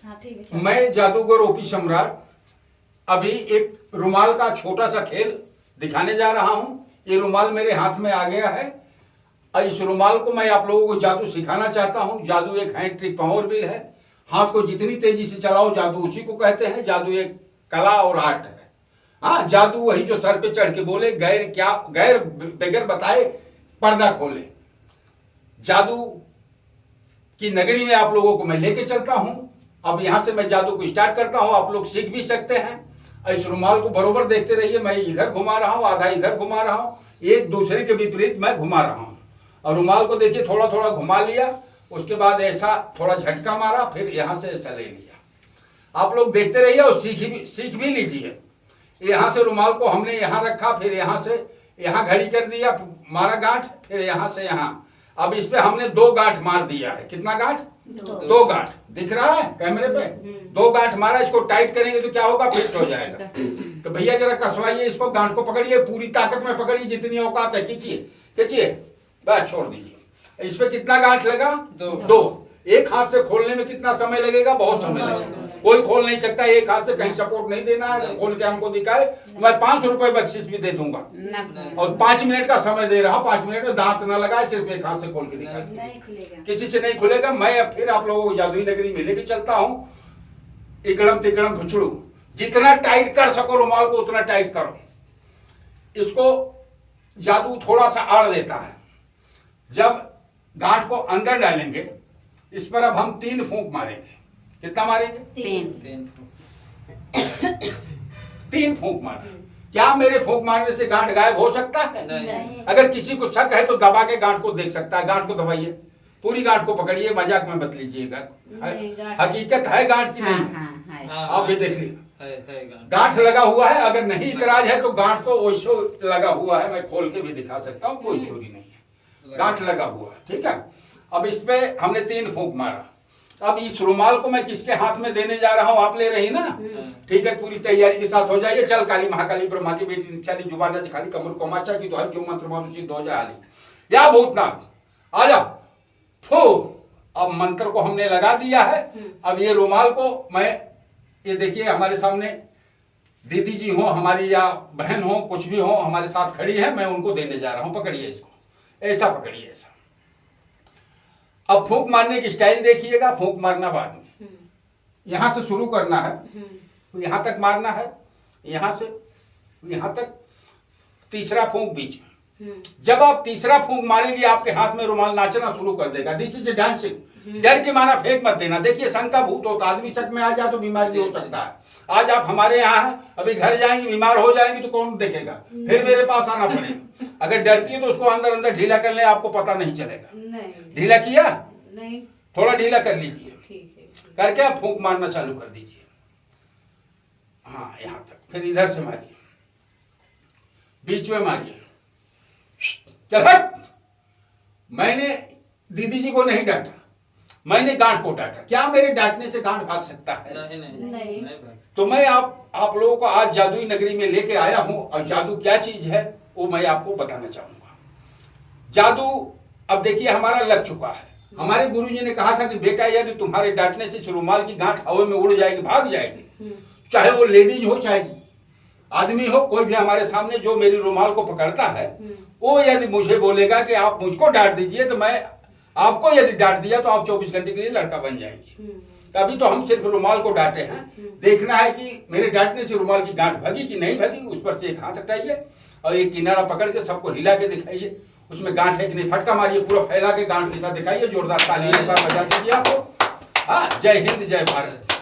मैं जादूगर ओपी सम्राट अभी एक रुमाल का छोटा सा खेल दिखाने जा रहा हूं। ये रुमाल मेरे हाथ में आ गया है और इस रुमाल को मैं आप लोगों को जादू सिखाना चाहता हूं। जादू एक हैंड ट्रिक पावर व्हील है। हाथ को जितनी तेजी से चलाओ जादू उसी को कहते हैं। जादू एक कला और आर्ट है। हाँ, जादू वही जो सर पे चढ़ के बोले, गैर बगैर बताए पर्दा खोले। जादू की नगरी में आप लोगों को मैं लेके चलता हूं। अब यहां से मैं जादू को स्टार्ट करता हूं। आप लोग सीख भी सकते हैं। इस रुमाल को बरोबर देखते रहिए। मैं इधर घुमा रहा हूं, आधा इधर घुमा रहा हूं, एक दूसरे के विपरीत मैं घुमा रहा हूं। और रुमाल को देखिए, थोड़ा थोड़ा घुमा लिया, उसके बाद ऐसा थोड़ा झटका मारा, फिर यहां से ऐसा ले लिया। आप लोग देखते रहिए और सीख भी लीजिए। यहां से रुमाल को हमने यहां रखा, फिर यहां से यहां घड़ी कर दिया, मारा गांठ, फिर यहां से यहां। अब इस पे हमने 2 गांठ मार दिया है। कितना गांठ? 2 गांठ दिख रहा है कैमरे पे। 2 गांठ मारा। इसको टाइट करेंगे तो क्या होगा? फिट हो जाएगा। तो भैया जरा कसवाइए इसको, गांठ को पकड़िए, पूरी ताकत में पकड़िए, जितनी औकात है। खींचिए खींचिए, बस छोड़ दीजिए। इस पे कितना गांठ लगा? 2। एक हाथ से खोलने में कितना समय लगेगा? बहुत समय लगेगा। कोई खोल नहीं सकता एक हाथ से, कहीं सपोर्ट नहीं देना है। खोल के हमको दिखाए, मैं 500 रुपए बख्शिश भी दे दूंगा। और 5 मिनट का समय दे रहा हूं। 5 मिनट में दांत ना लगाए, सिर्फ एक हाथ से खोल के दिखाए। किसी से नहीं खुलेगा। मैं अब फिर आप लोगों को जादुई नगरी में लेके चलता हूँ। इकड़म तिकड़म घुचड़ू, जितना टाइट कर सको रुमाल को उतना टाइट करो। इसको जादू थोड़ा सा आड़ देता है। जब गांठ को अंदर डालेंगे, इस पर अब हम 3 फूंक मारेंगे। कितना मारेंगे? 3 फूंक मारेंगे। क्या मेरे फूंक मारने से गांठ गायब हो सकता है? नहीं। अगर किसी को शक है तो दबा के गांठ को देख सकता है। गांठ को दबाइए, पूरी गांठ को पकड़िए, मजाक में मत लीजिएगा। हकीकत है गांठ की। नहीं, आप भी देख लीजिए। गांठ लगा हुआ है। अगर नहीं इतराज है तो गांठ तो वैसे लगा हुआ है। मैं खोल के भी दिखा सकता हूँ, कोई चोरी नहीं है। गांठ लगा हुआ है, ठीक है। अब इस पे हमने 3 फूंक मारा। अब इस रुमाल को मैं किसके हाथ में देने जा रहा हूं? आप ले रही ना? ठीक है, पूरी तैयारी के साथ हो जाइए। चल काली महाकाली ब्रह्मा की बेटी चली जुबान खाली कमर कोमाचा की तो जो मंत्र मानुषी दो जाली या भूतनाथ आ जा फू। अब मंत्र को हमने लगा दिया है। अब ये रुमाल को मैं, ये देखिए हमारे सामने दीदी जी हो हमारी या बहन हो, कुछ भी हो, हमारे साथ खड़ी है। मैं उनको देने जा रहा हूं। पकड़िए इसको, ऐसा पकड़िए, ऐसा। अब फूंक मारने की स्टाइल देखिएगा। फूंक मारना बाद में, यहां से शुरू करना है, यहां तक मारना है, यहां से यहां तक, तीसरा फूंक बीच में। जब आप तीसरा फूंक मारेंगे आपके हाथ में रुमाल नाचना शुरू कर देगा। This is dancing. डर के माना फेंक मत देना। देखिए शंका भूत होता, आदमी शक में आ जाए तो बीमारी हो सकता है। आज आप हमारे यहाँ हैं, अभी घर जाएंगे बीमार हो जाएंगे तो कौन देखेगा? फिर मेरे पास आना पड़ेगा। अगर डरती है तो उसको अंदर अंदर ढीला कर ले, आपको पता नहीं चलेगा। ढीला किया? नहीं, थोड़ा ढीला कर लीजिए। करके आप फूंक मारना चालू कर दीजिए। हाँ, यहां तक। फिर इधर से मारिए, बीच में मारिए। चल हट। मैंने दीदी जी को नहीं डांटा, मैंने गांठ को डांटा। क्या मेरे डांटने से गांठ भाग सकता है? नहीं। तो मैं आप लोगों को आज जादुई नगरी में लेके आया हूं। और जादू क्या चीज है वो मैं आपको बताना चाहूंगा। जादू अब देखिए हमारा लग चुका है। हमारे गुरुजी ने कहा था कि बेटा यदि तुम्हारे डांटने से रुमाल की गांठ हवा में उड़ जाएगी, भाग जाएगी, चाहे वो लेडीज हो चाहे आदमी हो, कोई भी हमारे सामने जो मेरी रुमाल को पकड़ता है, वो यदि मुझे बोलेगा कि आप मुझको डांट दीजिए, तो मैं आपको यदि डांट दिया तो आप 24 घंटे के लिए लड़का बन जाएंगे। अभी तो हम सिर्फ रुमाल को डांटे हैं। देखना है कि मेरे डांटने से रुमाल की गांठ भगी कि नहीं भगी। उस पर से एक हाथ हटाइए और एक किनारा पकड़ के सबको हिला के दिखाइए उसमें गांठ है कि नहीं। फटका मारिए, पूरा फैला के गांठ के साथ दिखाइए। जोरदार ताली एक बार बजा दीजिए आपको। हाँ, जय हिंद, जय भारत।